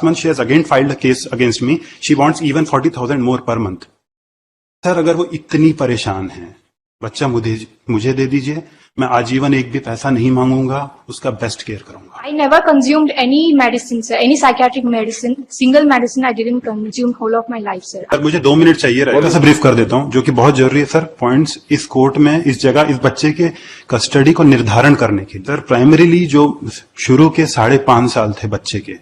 last month she has again filed a case against me. She wants even 40,000 more per month. Sir अगर वो इतनी परेशान है, बच्चा मुझे दे दीजिए, मैं आजीवन एक भी पैसा नहीं मांगूंगा, उसका बेस्ट केयर करूंगा. I never consumed any medicine, sir. Any psychiatric medicine, single medicine I didn't consume whole of my life, sir. Sir मुझे 2 मिनट चाहिए रहेगा, से ब्रीफ कर देता हूँ, जो कि बहुत जरूरी है सर. पॉइंट्स इस कोर्ट में, इस जगह, इस बच्चे के कस्टडी को निर्धारण करने के लिए सर, प्राइमरीली जो शुरू के 5.5 साल थे बच्चे के,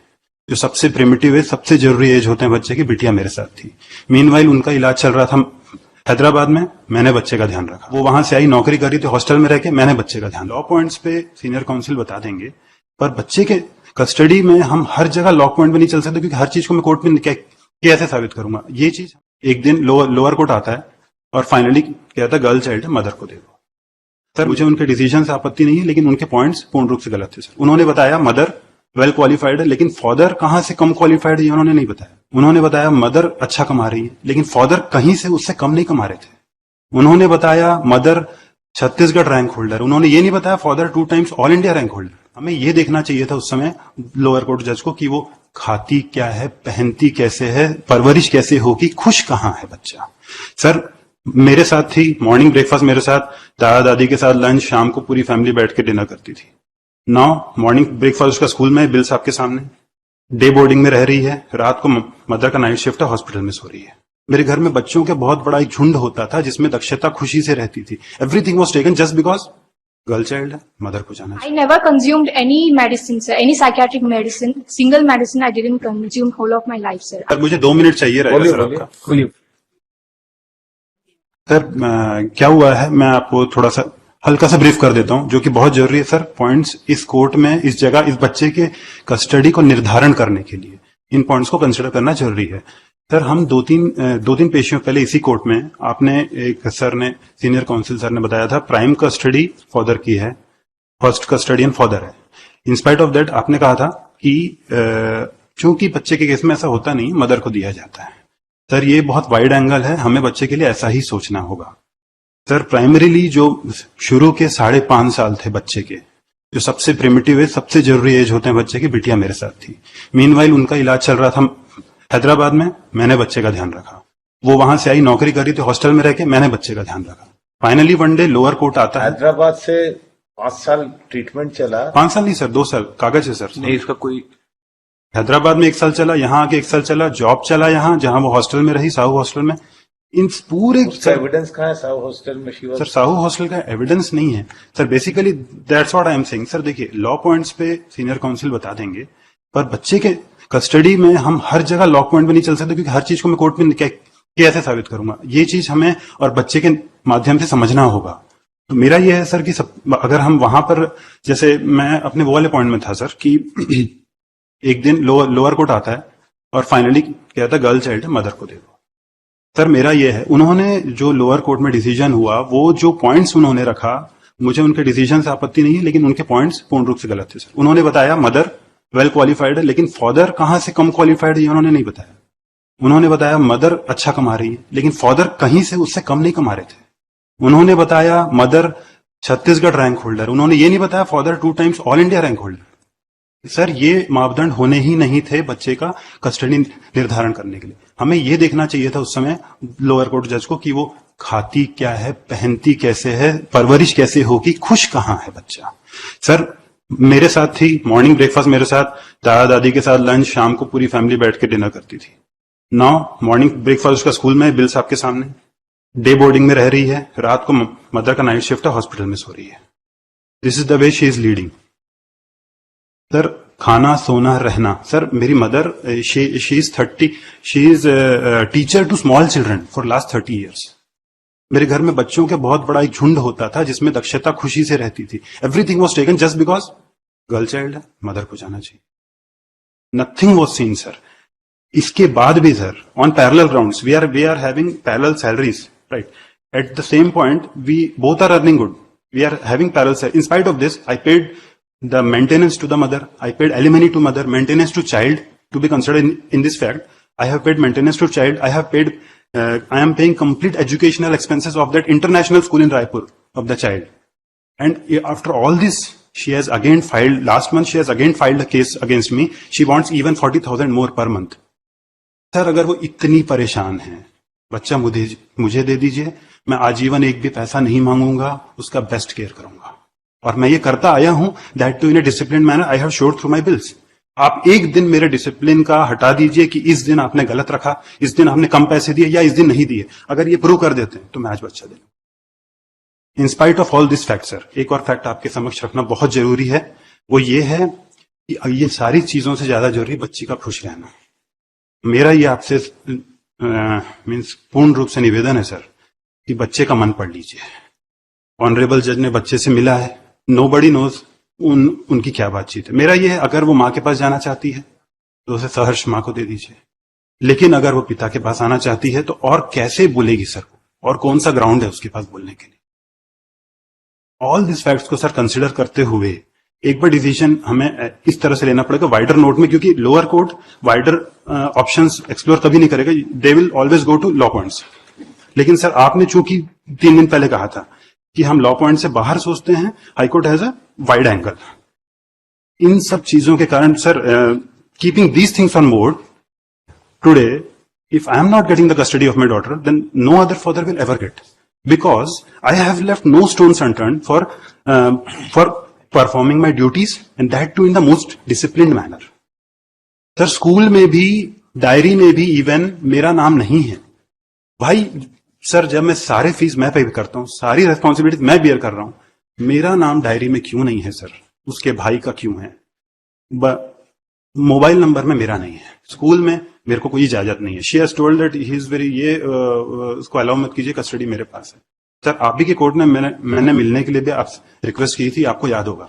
जो सबसे प्रिमिटिव है, सबसे जरूरी एज होते हैं बच्चे की, बिटिया मेरे साथ थी. मीनवाइल उनका इलाज चल रहा था हैदराबाद में, मैंने बच्चे का ध्यान रखा. वो वहां से आई, नौकरी कर रही थी, हॉस्टल में रह के मैंने बच्चे का ध्यान. लॉ पॉइंट्स पे सीनियर काउंसिल बता देंगे, पर बच्चे के कस्टडी में हम हर जगह लॉ पॉइंट पे नहीं चल सकते, क्योंकि हर चीज को मैं कोर्ट में कैसे साबित करूंगा. ये चीज एक दिन लोअर कोर्ट आता है और फाइनली कहता है गर्ल चाइल्ड है, मदर को दे दो. सर मुझे उनके डिसीजन से आपत्ति नहीं है, लेकिन उनके पॉइंट्स पूर्ण रूप से गलत थे. सर उन्होंने बताया मदर वेल क्वालिफाइड है, लेकिन फादर कहां से कम क्वालिफाइड है ये उन्होंने नहीं बताया. उन्होंने बताया मदर अच्छा कमा रही है, लेकिन फादर कहीं से उससे कम नहीं कमा रहे थे. उन्होंने बताया मदर छत्तीसगढ़ रैंक होल्डर, उन्होंने ये नहीं बताया father 2 times all India rank holder. हमें ये देखना चाहिए था उस समय लोअर कोर्ट जज को कि वो खाती क्या है, पहनती कैसे है, परवरिश कैसे होगी, खुश कहां है बच्चा. सर मेरे साथ थी, मॉर्निंग ब्रेकफास्ट मेरे साथ, दादा दादी के साथ लंच, शाम को पूरी फैमिली बैठ के डिनर करती थी. नाउ मॉर्निंग ब्रेकफास्ट उसका स्कूल में, बिल साहब के सामने, डे बोर्डिंग में रह रही है, रात को मदर का नाइट शिफ्ट है, हॉस्पिटल में सो रही है. मेरे घर में बच्चों के बहुत बड़ा एक झुंड होता था जिसमें दक्षता खुशी से रहती थी. Everything was taken just because girl child है, मदर को जाना. I never consumed any medicine, sir. Any psychiatric medicine, single medicine I didn't consume whole of my life, sir. Sir मुझे 2 मिनट चाहिए रहेगा सर आपका. सर क्या हुआ है, मैं आपको थोड़ा सा हल्का सा ब्रीफ कर देता हूं, जो कि बहुत जरूरी है सर. पॉइंट्स इस कोर्ट में, इस जगह, इस बच्चे के कस्टडी को निर्धारण करने के लिए इन पॉइंट्स को कंसिडर करना जरूरी है. सर हम दो तीन पेशियों पहले इसी कोर्ट में, आपने एक सर ने, सीनियर काउंसिल सर ने बताया था प्राइम कस्टडी फादर की है, फर्स्ट कस्टडियन फादर है. इंस्पाइट ऑफ दैट आपने कहा था कि चूंकि बच्चे के केस में ऐसा होता नहीं, मदर को दिया जाता है. सर ये बहुत वाइड एंगल है, हमें बच्चे के लिए ऐसा ही सोचना होगा. सर प्राइमरीली जो शुरू के 5.5 साल थे बच्चे के, जो सबसे प्रिमिटिव है, सबसे जरूरी एज होते हैं बच्चे की, बिटिया मेरे साथ थी. मीनवाइल उनका इलाज चल रहा था हैदराबाद में, मैंने बच्चे का ध्यान रखा. वो वहां से आई, नौकरी कर रही थी, हॉस्टल में रह के मैंने बच्चे का ध्यान रखा. Finally one day lower court आता है. हैदराबाद से 5 साल ट्रीटमेंट चला. 5 साल नहीं सर, 2 साल कागज है सर. नहीं इसका कोई, हैदराबाद में 1 साल चला, यहाँ आके 1 साल चला, जॉब चला यहाँ, जहां वो हॉस्टल में रही, साहू हॉस्टल में. इन पूरे एविडेंस कहाँ है साहू हॉस्टल में? सर साहू हॉस्टल का एविडेंस नहीं है sir. Basically that's what I am saying. Sir देखिए लॉ पॉइंट्स पे सीनियर काउंसिल बता देंगे, पर बच्चे के कस्टडी में हम हर जगह लॉ पॉइंट पे नहीं चल सकते, क्योंकि हर चीज को मैं कोर्ट में कैसे साबित करूंगा. ये चीज हमें और बच्चे के माध्यम से समझना होगा. तो मेरा ये है सर कि अगर हम वहां पर, जैसे मैं अपने वो वाले पॉइंट में था सर कि एक दिन लोअर कोर्ट आता है और फाइनली कहता है गर्ल चाइल्ड है, मदर को दे दो. सर मेरा ये है, उन्होंने जो लोअर कोर्ट में डिसीजन हुआ, वो जो पॉइंट्स उन्होंने रखा, मुझे उनके डिसीजन से आपत्ति नहीं है, लेकिन उनके पॉइंट्स पूर्ण रूप से गलत थे. सर उन्होंने बताया मदर वेल क्वालिफाइड है, लेकिन फादर कहां से कम क्वालिफाइड है ये उन्होंने नहीं बताया. उन्होंने बताया मदर अच्छा कमा रही है, लेकिन फादर कहीं से उससे कम नहीं कमा रहे थे. उन्होंने बताया मदर छत्तीसगढ़ रैंक होल्डर, उन्होंने ये नहीं बताया father 2 times all India rank holder. Sir ये मापदंड होने ही नहीं थे बच्चे का कस्टडी निर्धारण करने के लिए. हमें ये देखना चाहिए था उस समय लोअर कोर्ट जज को कि वो खाती क्या है, पहनती कैसे है, परवरिश कैसे होगी, खुश कहां है बच्चा. सर मेरे साथ थी, मॉर्निंग ब्रेकफास्ट मेरे साथ, दादा दादी के साथ लंच, शाम को पूरी फैमिली बैठ के डिनर करती थी. नाउ मॉर्निंग ब्रेकफास्ट उसका स्कूल में, बिल साहब के सामने, डे बोर्डिंग में रह रही है, रात को मदर का नाइट शिफ्ट है, हॉस्पिटल में सो रही है. This is the way she is leading. Sir खाना, सोना, रहना. सर मेरी mother she is teacher to small children for last 30 years. मेरे घर में बच्चों के बहुत बड़ा एक झुंड होता था जिसमें दक्षता खुशी से रहती थी. Everything was taken just because girl child है, मदर को जाना चाहिए. Nothing was seen sir. इसके बाद भी sir on parallel grounds we are having parallel salaries, right. At the same point we both are earning good, we are having parallel salary. In spite of this I paid the maintenance to the mother, I paid alimony to mother, maintenance to child to be considered in this fact. I have paid maintenance to child. I have paid, I am paying complete educational expenses of that international school in Raipur of the child. And after all this, She has again filed, last month she has again filed a case against me. She wants even 40,000 more per month. Sir अगर वो इतनी परेशान है, बच्चा मुझे दे दीजिए, मैं आजीवन एक भी पैसा नहीं मांगूंगा, उसका बेस्ट केयर करूंगा। और मैं ये करता आया हूं, that too in a discipline manner. I have showed through my bills. आप एक दिन मेरे डिसिप्लिन का हटा दीजिए कि इस दिन आपने गलत रखा, इस दिन आपने कम पैसे दिए या इस दिन नहीं दिए, अगर ये प्रूव कर देते हैं तो मैं आज बच्चा दे लूं। इन spite of all this fact sir, एक और फैक्ट आपके समक्ष रखना बहुत जरूरी है, वो ये है कि ये सारी चीजों से ज्यादा जरूरी बच्ची का खुश रहना। मेरा ये आपसे मीन्स पूर्ण रूप से निवेदन है सर कि बच्चे का मन पढ़ लीजिए। ऑनरेबल जज ने बच्चे से मिला है, नोबडी नोज उनकी क्या बातचीत है। मेरा ये है, अगर वो माँ के पास जाना चाहती है तो उसे सहर्ष माँ को दे दीजिए, लेकिन अगर वो पिता के पास आना चाहती है तो और कैसे बोलेगी सर, और कौन सा ग्राउंड है उसके पास बोलने के लिए। ऑल दिस फैक्ट्स को सर कंसिडर करते हुए एक बार डिसीजन हमें इस तरह से लेना पड़ेगा वाइडर नोट में, क्योंकि lower court wider options explore कभी नहीं करेगा, they will always go to law points. लेकिन सर आपने चूंकि 3 दिन पहले कहा था कि हम लॉ पॉइंट से बाहर सोचते हैं, high court has a wide angle. इन सब चीजों के कारण sir, keeping these things on board today, if I am not getting the custody of my daughter, then no other father will ever get, because I have left no stones unturned for performing my duties, and that too in the most disciplined manner. Sir school में भी, diary में भी even मेरा नाम नहीं है भाई। Sir जब मैं सारे फीस मैं पे करता हूं, सारी रेस्पॉन्सिबिलिटी मैं बियर कर रहा हूं, मेरा नाम डायरी में क्यों नहीं है सर? उसके भाई का क्यों है? मोबाइल नंबर में मेरा नहीं है, स्कूल में मेरे को कोई इजाजत नहीं है। She has told that he is very, ये उसको अलाउ मत कीजिए, कस्टडी मेरे पास है। सर आप भी के कोर्ट में मैंने मिलने के लिए भी आप रिक्वेस्ट की थी, आपको याद होगा,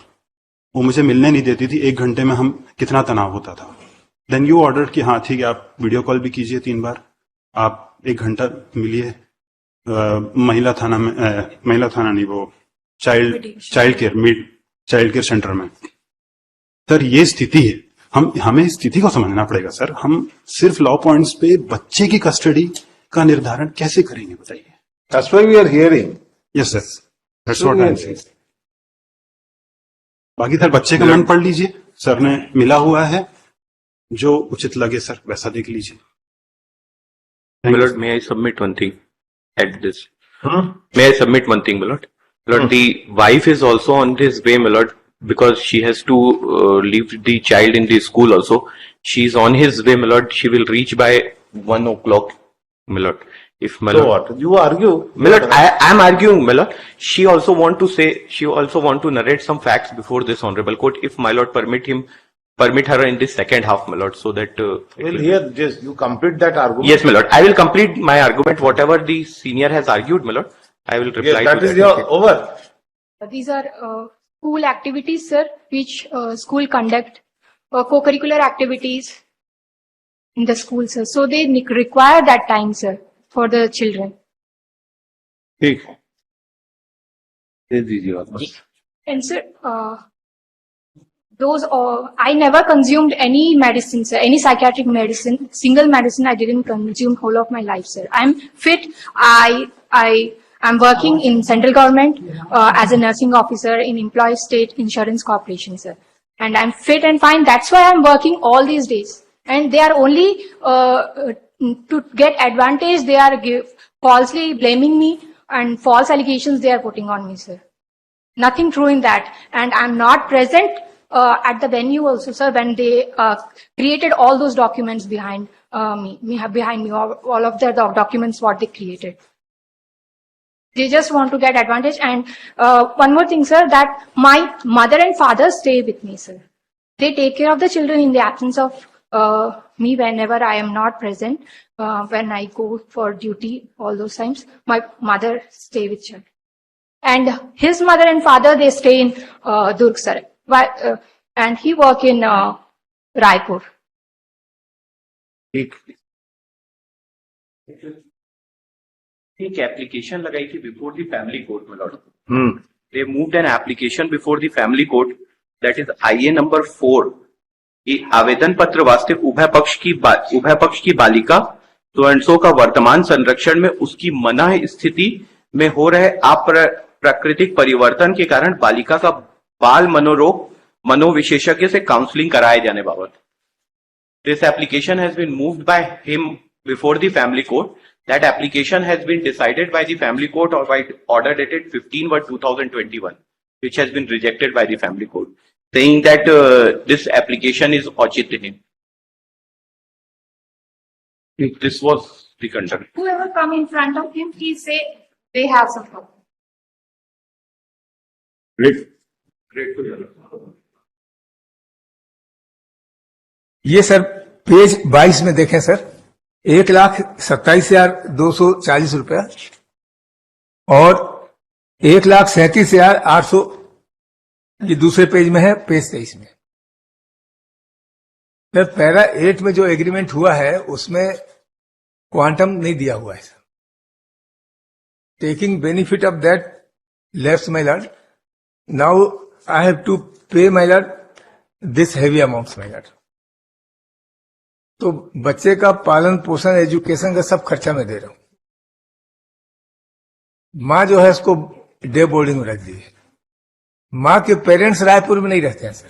वो मुझे मिलने नहीं देती थी। 1 घंटे में हम कितना तनाव होता था। देन यू ऑर्डर कि हाँ ठीक है, आप वीडियो कॉल भी कीजिए 3 बार, आप 1 घंटा मिलिए महिला थाना में, महिला थाना नहीं, वो चाइल्ड केयर सेंटर में। सर ये स्थिति है, हमें इस स्थिति को समझना पड़ेगा सर। हम सिर्फ लॉ पॉइंट्स पे बच्चे की कस्टडी का निर्धारण कैसे करेंगे बताइए? That's why we are hearing. Yes sir, that's what I am saying. बाकी सर बच्चे का मन पढ़ लीजिए, सर ने मिला हुआ है, जो उचित लगे सर वैसा देख लीजिए। My lord, may I submit one thing at this? May I submit one thing, my lord? My lord, the wife is also on this way, my lord, because she has to leave the child in the school also. She's on his way, my lord. She will reach by 1 o'clock, my lord. If my lord, So what? You argue. my lord, I am arguing, my lord. She also want to narrate some facts before this honorable court. If my lord permit her in the second half, my lord, so that. Well, here, just you complete that argument. Yes, my lord. I will complete my argument. Whatever the senior has argued, my lord, I will reply. Yes, that to is that. your over. These are school activities, sir, which school conduct, co-curricular activities in the school, sir. So they require that time, sir, for the children. ठीक है, दे दीजिए वापस। And sir, I never consumed any medicine, sir, any psychiatric medicine, single medicine I didn't consume whole of my life, sir. I'm fit. I'm working in central government as a nursing officer in Employee State Insurance Corporation, sir. And I'm fit and fine. That's why I'm working all these days. And they are only to get advantage. They are falsely blaming me, and false allegations they are putting on me, sir. Nothing true in that. And I'm not present at the venue also, sir, when they created all those documents behind me, all of the documents what they created. They just want to get advantage. And one more thing, sir, that my mother and father stay with me, sir. They take care of the children in the absence of me whenever I am not present. When I go for duty, all those times, my mother stay with children. And his mother and father, they stay in Durg, sir. And he work in Raipur. ठीक, एक application लगाई थी before the family court में Lord. They moved an application before the family court, that is IA number 4। ये आवेदन पत्र वास्तविक उभय पक्ष की बालिका तो एंड सो का वर्तमान संरक्षण में उसकी मना स्थिति में हो रहे अप्राकृतिक परिवर्तन के कारण बालिका का बाल मनोरोग मनोविशेषज्ञ से काउंसलिंग कराए जाने बाबत। This application has been moved by him before the family court. That application has been decided by the family court or by order dated 15/2021, which has been rejected by the family court, saying that this application is Ochitinin. This was the concern. Whoever come in front of him, he say they have some problem. Great. ये sir page 22 में देखें sir, 1,27,240 रुपया और 1,37,800 ये दूसरे page में है, page 23 में। सर पैरा 8 में जो एग्रीमेंट हुआ है उसमें क्वांटम नहीं दिया हुआ है sir. Taking benefit of that left my lord, now I have to pay my lord this heavy amount my lord. तो बच्चे का पालन पोषण एजुकेशन का सब खर्चा मैं दे रहा हूं। माँ जो है उसको डे बोर्डिंग में रख दी है। माँ के पेरेंट्स रायपुर में नहीं रहते हैं सर।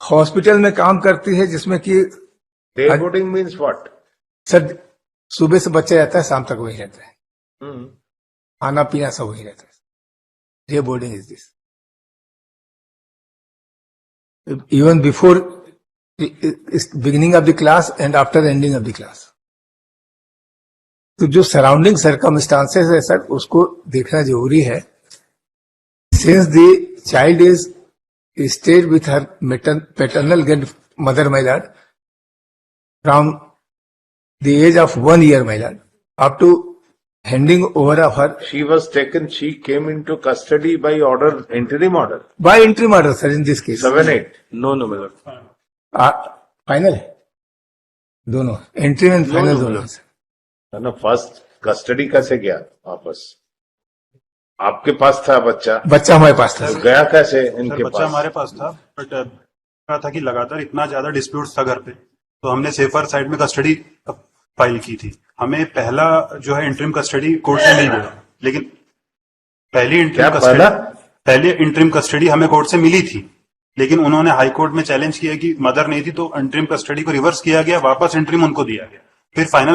हॉस्पिटल में काम करती है जिसमें कि Day boarding means what? Sir सुबह से बच्चा रहता है, शाम तक वही रहता है, खाना पीना सब वही रहता है। Day boarding is this even before the beginning of the class and after ending of the class. तो जो सराउंडिंग सर्कमस्टांसेस है सर उसको देखना जरूरी है। Since the child is stayed with her paternal grandmother, my lord, from the age of 1 year, my lord, up to handing over of her She was taken, she came into custody by order, interim order. by interim order, sir, in this case. 7-8. No, my lord. Final है दोनों, entry and final दोनों है sir. ना first custody कैसे गया वापस? आपके पास था बच्चा? बच्चा हमारे पास था तो गया कैसे सर इनके बच्चा पास? हमारे पास था, बट कहा था कि लगातार इतना ज्यादा डिस्प्यूट्स था घर पे, तो हमने सेफर साइड में कस्टडी फाइल की थी। हमें पहला जो है इंटरिम कस्टडी कोर्ट से मिल गया, लेकिन पहली इंटरिम कस्टडी हमें कोर्ट से मिली थी, लेकिन उन्होंने हाई कोर्ट में चैलेंज किया कि मदर नहीं थी, तो इंटरिम कस्टडी को रिवर्स किया गया, वापस इंटरिम उनको दिया गया। फिर फाइनल